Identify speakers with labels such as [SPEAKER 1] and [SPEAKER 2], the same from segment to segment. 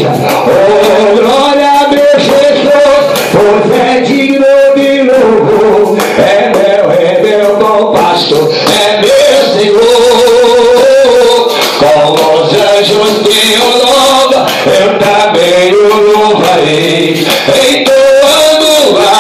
[SPEAKER 1] igreja. Oh, glória a meu Jesus, pois é digno de louvor. É meu bom pastor, é meu Senhor. Com os anjos que o louvam, eu também o louvarei, entoando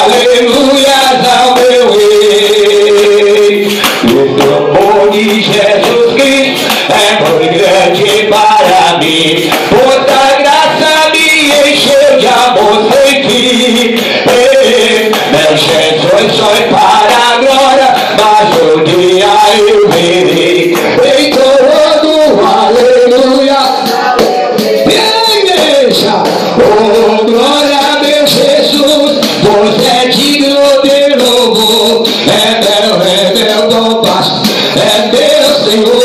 [SPEAKER 1] aleluias ao meu rei. O amor de Jesus Cristo é muito grande para mim, muita graça me encheu de amor sem fim. Meu Jesus foi para a glória, mas um dia eu verei, entoando aleluia. Igreja, oh glória a meu Jesus, pois é digno de louvor. É meu bom pastor, é meu Senhor.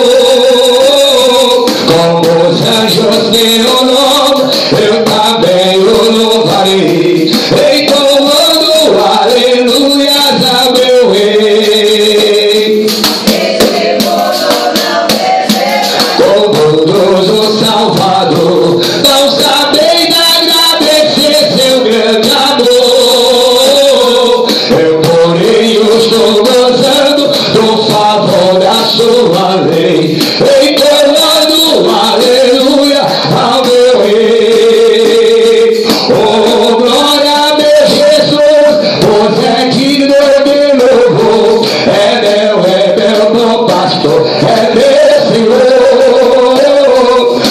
[SPEAKER 1] Com os anjos que o louvam, eu também o louvarei, entoando aleluias ao meu rei. Com bondoso Salvador, não sabem agradecer seu grande amor. Eu porém estou gozando do favor da sua lei, entoando aleluia ao meu rei. Oh, glória a meu Jesus, pois é digno de louvor. É meu bom pastor, é meu Senhor.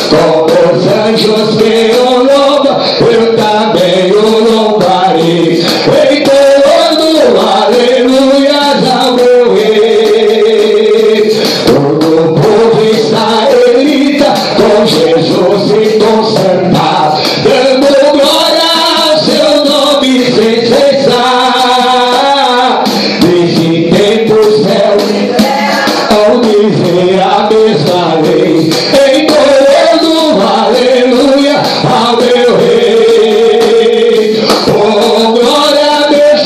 [SPEAKER 1] Com os anjos que o louvam, eu também o louvarei, entoando aleluias ao meu rei. Todo o povo israelita com Jesus se consertar, dando glória ao seu nome sem cessar. Desde tempos céu ao dizer a mesma lei, entoando aleluia ao meu rei. Oh, glória a Deus,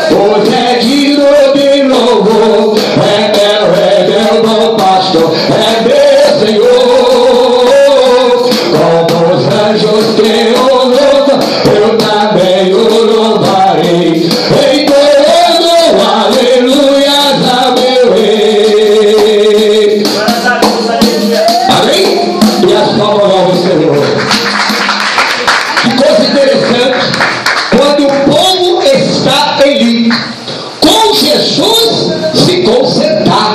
[SPEAKER 1] pois é digno de louvor. É meu bom pastor, é meu Senhor. Com os anjos que o louvam, eu também o louvarei, entoando aleluias ao meu rei. Amém? E as palmas ao Senhor. Que coisa interessante, quando o povo está ali, com Jesus se consertar,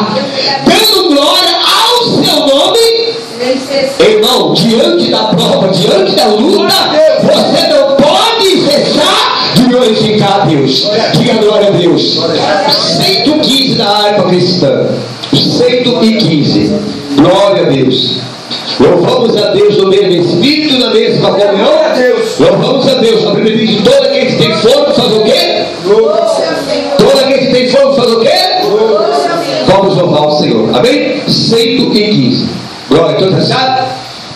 [SPEAKER 1] dando glória ao seu nome. Irmão, diante da prova, diante da luta, você não pode cessar de glorificar a Deus. Diga glória a Deus. 115 da harpa cristã, 115. Glória a Deus. Louvamos a Deus no mesmo Espírito, na mesma comunhão. Louvamos a Deus. A Bíblia diz: todo aquele que tem fome faz o quê? Todo aquele que tem fome faz o quê? Vamos louvar o Senhor. Amém? 115. Glória, todos acharam?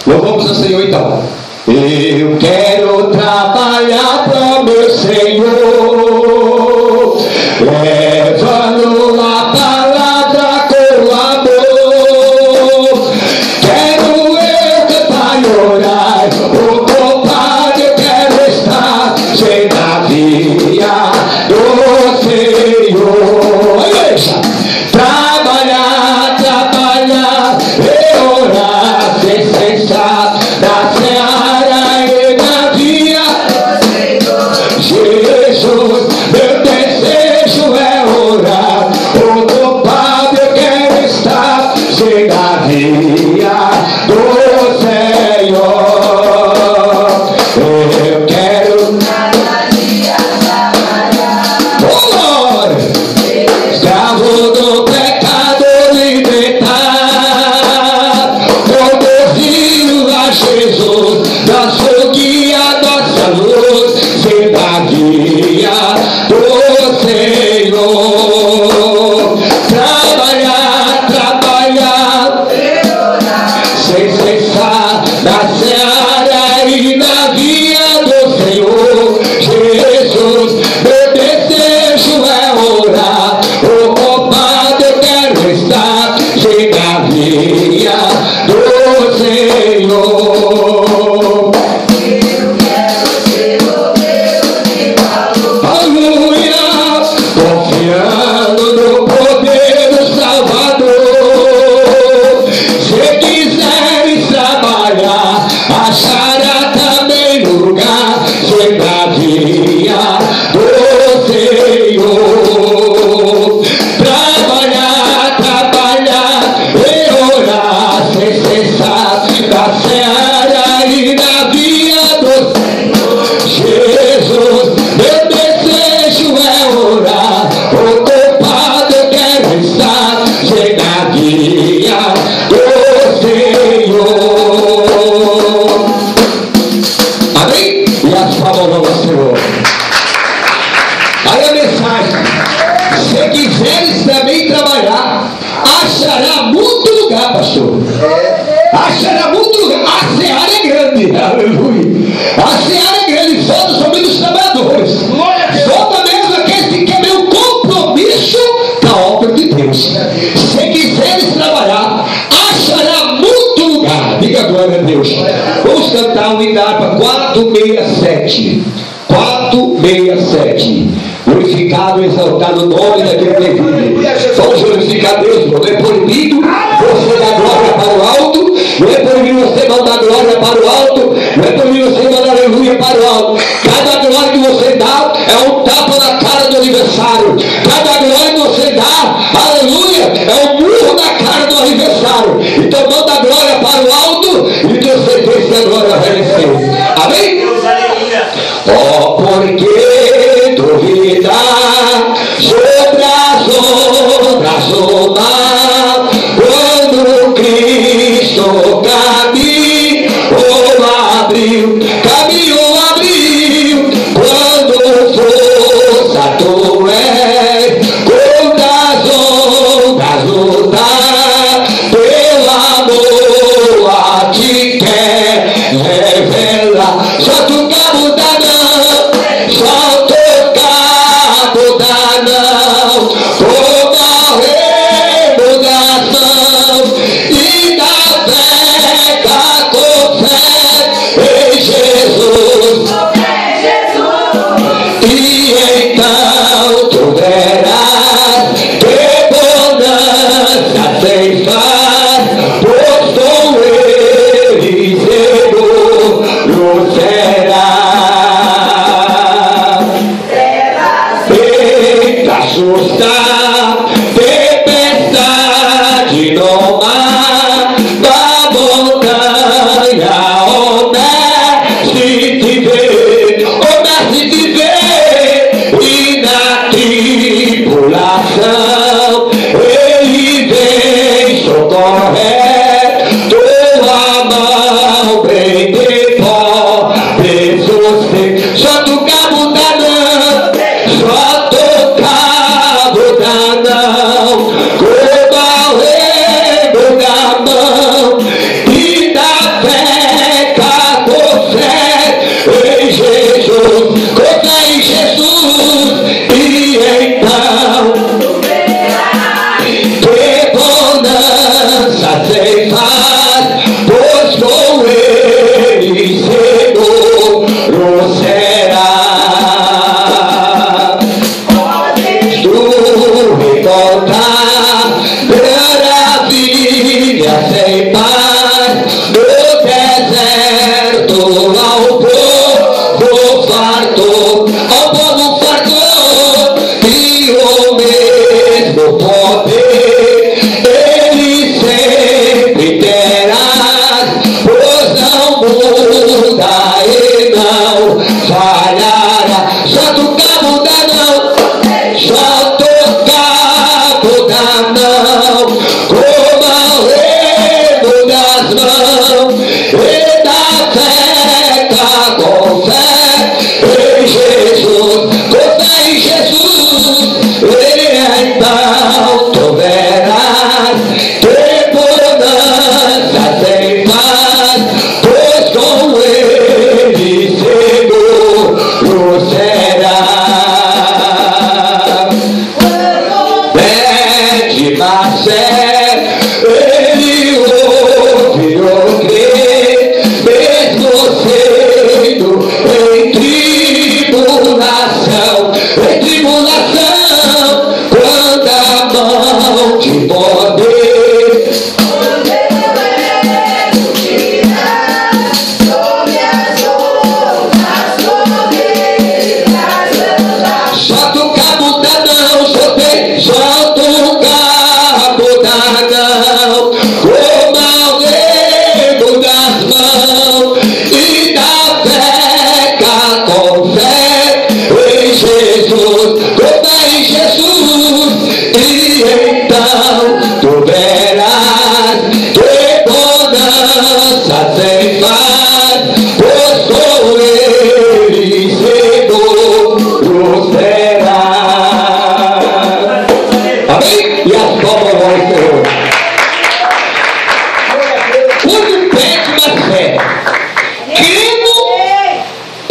[SPEAKER 1] Louvamos ao Senhor então. Eu quero trabalhar para o meu Senhor, levando a palavra com amor. Quero eu cantar e orar, o compadre eu quero estar cheio da via do Senhor. Igreja, trabalhar e orar sem cessar na seara e na via. Jesus, meu desejo é grande, aleluia. A seara é grande, falta somente os trabalhadores. Falta mesmo aqueles que querem o compromisso da obra de Deus. Se quiseres trabalhar, achará muito lugar. Diga glória a Deus. Vamos cantar a unidade para 467. 467. Glorificado e exaltado o nome daquele que vive. Vamos glorificar Deus, não é proibido você dar glória para o alto, não é proibido você mandar glória para o alto, não é proibido você mandar aleluia para o alto. Cada glória que você dá é um tapa na cara do aniversário. Cada glória que você dá, aleluia, é um murro na cara do aniversário. Então manda a glória para o alto e tenho certeza que a glória vai descer. Amém? Oh, porque duvidar sobre as ondas do mar, quando Cristo caminhou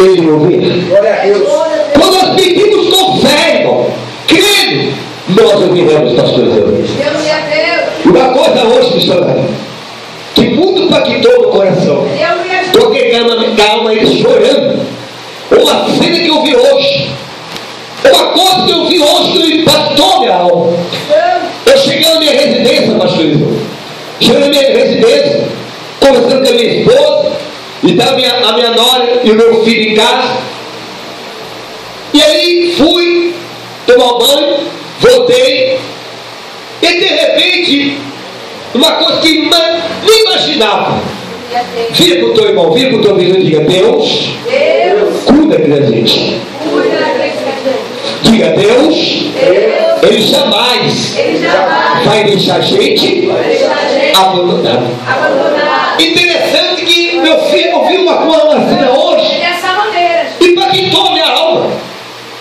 [SPEAKER 1] Ele ouvirá. Glória a Deus. Quando nós pedimos com fé, irmão, crendo, nós ouviremos, pastor Deus. Uma coisa hoje, missionário, que muito impactou no coração. Toquei calma ele chorando. Uma cena que eu vi hoje. Uma coisa que eu vi hoje que impactou minha alma. Eu cheguei na minha residência, pastor Deus. Cheguei na minha residência, conversando com a minha esposa, e estava a minha nora e o meu filho em casa. E aí fui tomar banho, voltei, e de repente, uma coisa que nem imaginava. Vira para o teu irmão, vira para o teu vizinho e diga: Deus, cuida da gente. Diga: Deus, Ele jamais vai deixar a gente abandonado. Interessante que meu filho ouviu uma cena hoje e impactou a minha alma.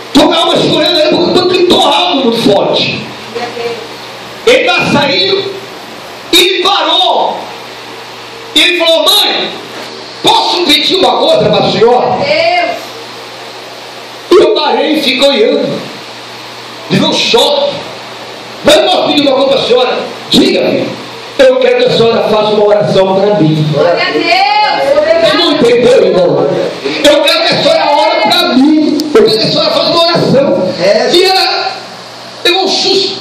[SPEAKER 1] Estou com a alma chorando porque impactou algo muito forte. Ele está saindo e ele parou. Ele falou: mãe, posso pedir uma coisa para a senhora? E eu parei e fiquei olhando. Ele não choque. Mas eu posso pedir uma coisa para a senhora? Diga, filho. Eu quero que a senhora faça uma oração para mim. Glória a Deus. Você não entendeu, irmão? Eu quero que a senhora ore para mim. Eu quero que a senhora faça uma oração. E ela pegou um susto.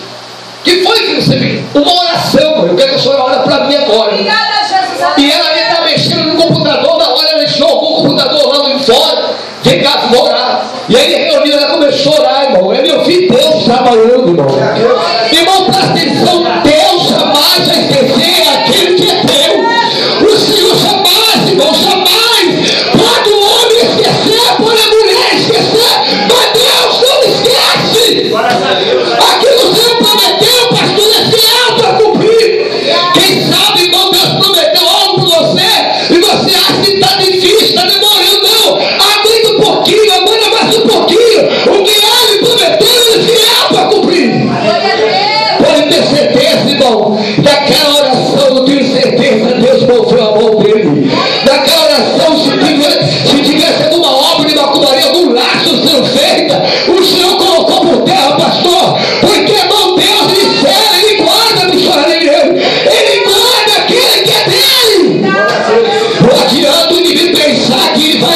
[SPEAKER 1] Que foi que você viu? Uma oração, mãe. Eu quero que a senhora ore para mim agora. E ela está mexendo no computador. Na hora ela jogou o computador lá fora. Vem cá, vou orar. E aí reuniu, ela começou a orar, irmão. Eu vi Deus trabalhando, irmão. Irmão, presta atenção. Deus jamais vai esquecer aquele que é teu. O Senhor jamais, irmão, jamais. Pode o homem esquecer, pode a mulher esquecer, mas Deus não esquece. Aquilo que o Senhor prometeu, pastor, é fiel para cumprir. Quem sabe, irmão, Deus prometeu algo para você e você acha que está difícil, está demorando. Não, aguenta um pouquinho, aguenta mais um pouquinho. O que ele prometeu, ele é fiel para cumprir. Pode ter certeza, irmão, daquela oração, eu tenho certeza, Deus mostrou a mão dele. Daquela oração, se tivesse alguma obra de macumaria, algum laço sendo feita, o Senhor colocou por terra, pastor, porque, irmão, Deus de céu, Ele guarda a missionária dele. Ele guarda aquele que é dele. Não adianta o indivíduo pensar que ele vai,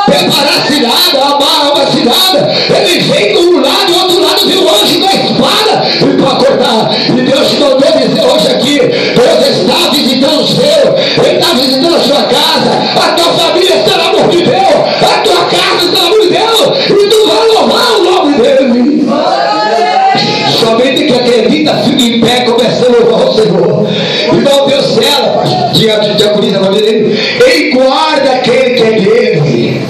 [SPEAKER 1] preparar a cidade, amar uma cidade. Ele vem de um lado e do outro lado vem o anjo da espada e para cortar. E Deus te mandou dizer hoje aqui: Deus está visitando o seu, Ele está visitando a sua casa, a tua família está no amor de Deus, a tua casa está no amor de Deus, e tu vai louvar o nome dele. Somente que acredita, fica em pé, começa a louvar o Senhor. Então Deus cela, diaconisa, Ele guarda aquele que é dele.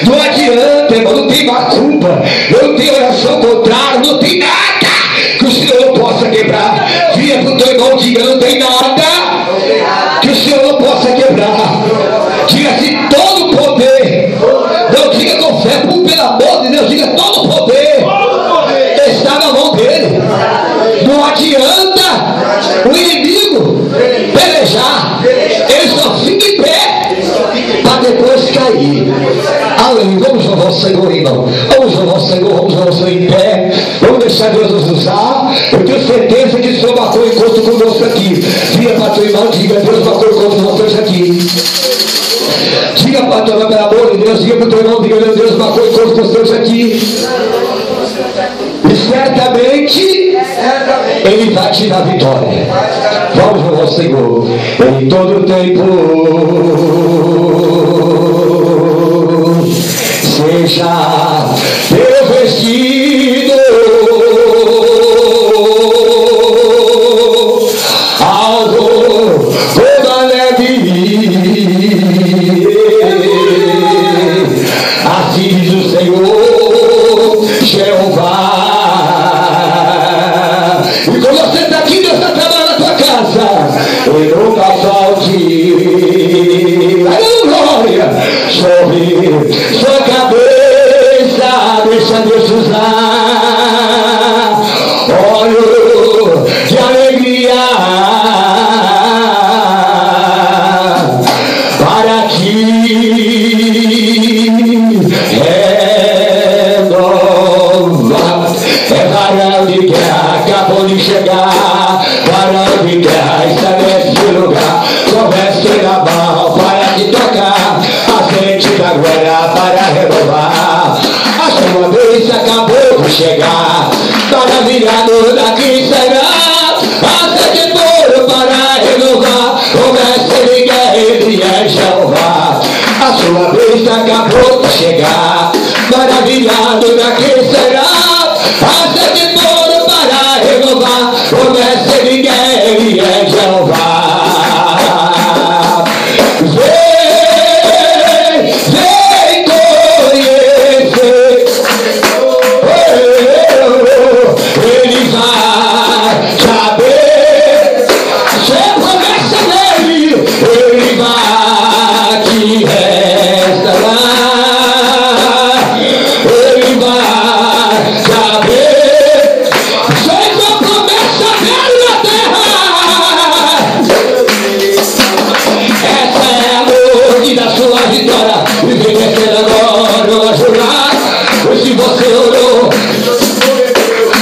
[SPEAKER 1] Não adianta, irmão, não tem macumba, não tem oração contrária, não tem nada que o Senhor não possa quebrar. Vira para o teu irmão, diga: não tem nada que o Senhor não possa quebrar. Diga-se todo poder. Não diga com fé, pelo amor de Deus, diga: todo poder está na mão dele. Não adianta o inimigo pelejar, ele só fica em pé para depois cair. Aleluia. Vamos louvar o Senhor, irmão. Vamos louvar o Senhor, vamos louvar o Senhor em pé. Vamos deixar Deus nos usar. Eu tenho certeza que o Senhor marcou encontro conosco aqui. Diga para teu irmão, diga: Deus marcou encontro conosco aqui. Diga para teu irmão, pelo amor de Deus, diga para o teu irmão, diga: meu Deus marcou encontro conosco aqui. E certamente Ele vai te dar vitória. Vamos louvar o Senhor em todo tempo. Seja teu vestido alvo como a neve. Assim diz o Senhor Jeová. E quando você está aqui, Deus está trabalhando na tua casa, e nunca falte, aleluia, sobre sua cabeça, deixa Deus usar óleo de alegria para ti. maravilhado daqui será a sede puro para renovar o mestre de guerra, ele é Jeová. A sua vez acabou de chegar, maravilhado daqui será a sede puro para renovar o mestre de guerra, ele é Jeová. Vem conhecer, ele vai saber, se promessa dele, ele vai te restaurar, ele vai saber, se a promessa dele na terra. Essa é a noite da sua vitória, e vem descer agora a jurar. Se você orou,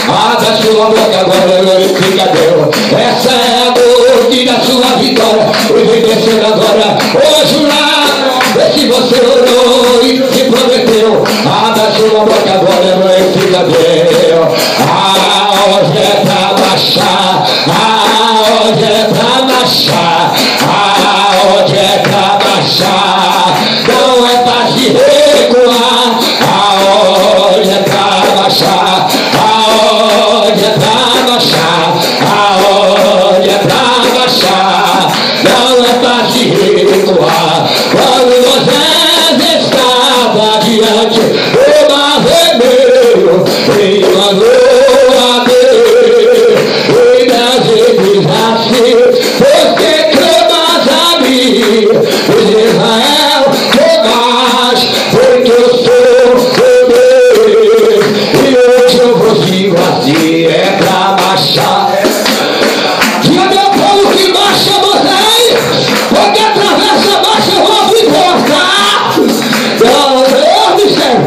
[SPEAKER 1] abra sua boca agora, glorifica a Deus. Essa é a noite da sua vitória, e vem descer agora a jurar. Se você orou e se prometeu, abra sua boca agora, glorifica a Deus. Hoje é pra baixar, hoje é pra baixar, hoje é pra baixar, não é pra se recuar. Hoje é pra baixar, hoje é pra baixar, hoje é pra baixar, não é pra se recuar. Quando Moisés estava diante do mar vermelho, ele mandou a Deus, e das vezes assim, porque clamas a mim, Israel, mais, porque eu sou teu Deus, e hoje eu vou digo assim, é pra marchar. Diga meu povo que marcha Moisés, porque atravessa a marcha eu vou me cortar. Meu Deus do céu,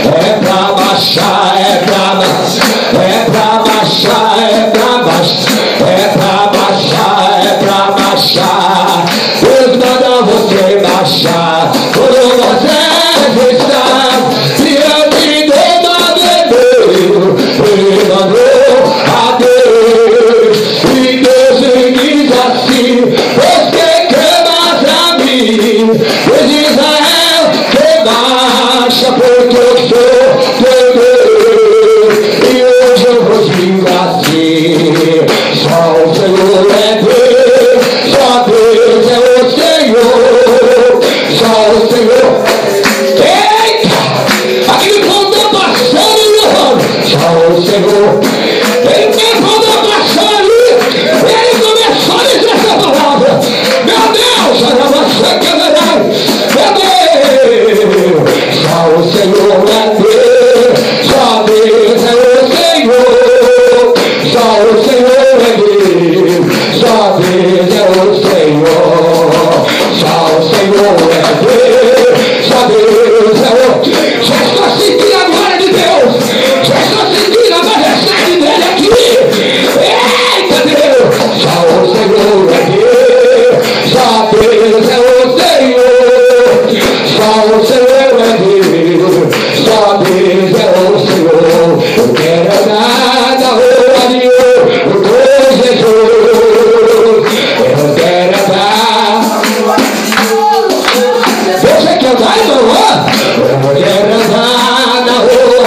[SPEAKER 1] é pra marchar, é pra marchar, é pra marchar, é pra marchar, é pra marchar, é pra marchar. Deus manda você marchar. Quando Moisés está diante do mar vermelho, ele mandou a Deus, e Deus lhe diz assim, você clamas a mim, diz Israel, que marcha, porque eu sou teu Deus, e hoje eu vou dizer assim, só o Senhor é Deus, só Deus é o Senhor, só o Senhor. Eita! Aquele povo está passando e levando, só o Senhor. Ele tem povo passando ali, ele começou a dizer essa palavra. Meu Deus, olha você que é verdade. Meu Deus, só o Senhor é Deus, só Deus é o Senhor, só o Senhor é Deus, só Deus é o Senhor, só o Senhor é Deus, só Deus é o Senhor. Já estou sentindo a glória de Deus, já estou sentindo a majestade dele aqui. Eita Deus, só o Senhor é Deus, só Deus é o Senhor, só o Senhor é Deus, só Deus é o Senhor. Eu quero andar na rua de ouro com Jesus, eu quero andar. Você quer andar, irmão? Eu quero andar na rua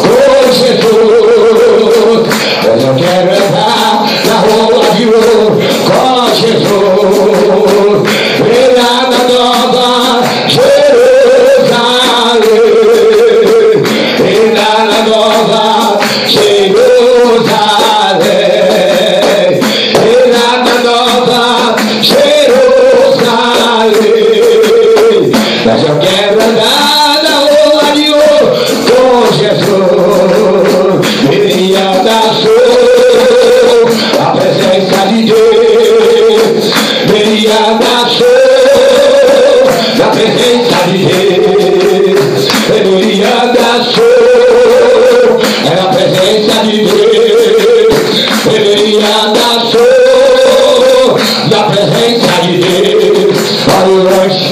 [SPEAKER 1] com Jesus, eu quero andar na rua de ouro com Jesus, lá na nova Jerusalém, lá na nova Jerusalém, lá na nova Jerusalém. Mas eu quero andar na rua de ouro com Jesus, e andar só a presença de Deus, e andar só na presença de Deus, ele anda só na presença de Deus, ele anda só na presença de Deus. Olha o anjo,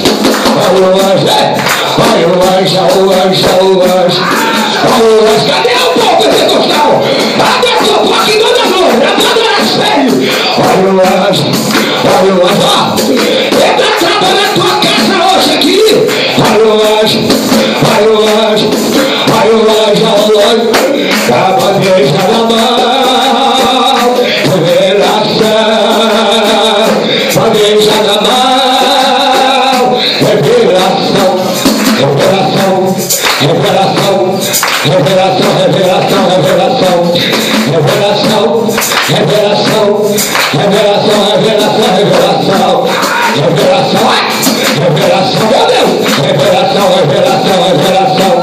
[SPEAKER 1] revelação, revelação,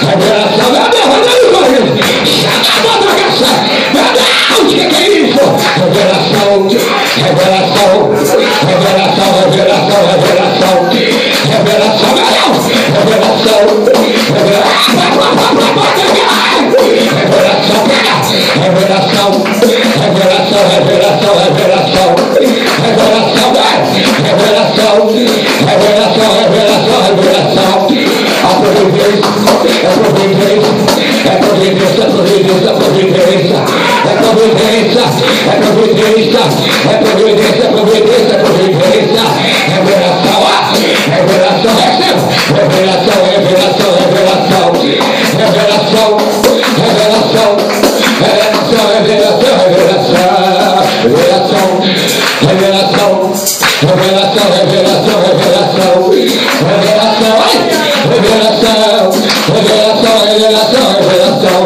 [SPEAKER 1] revelação, revelação, meu Deus, meu Deus, meu Deus, meu Deus, que é isso? Revelação, revelação, revelação, revelação, revelação, revelação, meu Deus, revelação, revelação, revelação, revelação, revelação, revelação, revelação, revelação, revelação, revelação, revelação, a providência, é providência, é providência, é providência, é providência, é providência, é providência, é providência, é providência, é providência, revelação, revelação, receba, revelação, revelação, revelação, revelação, revelação, revelação, revelação, revelação, revelação, revelação, revelação, revelação, revelação, revelação, revelação, revelação, revelação, revelação,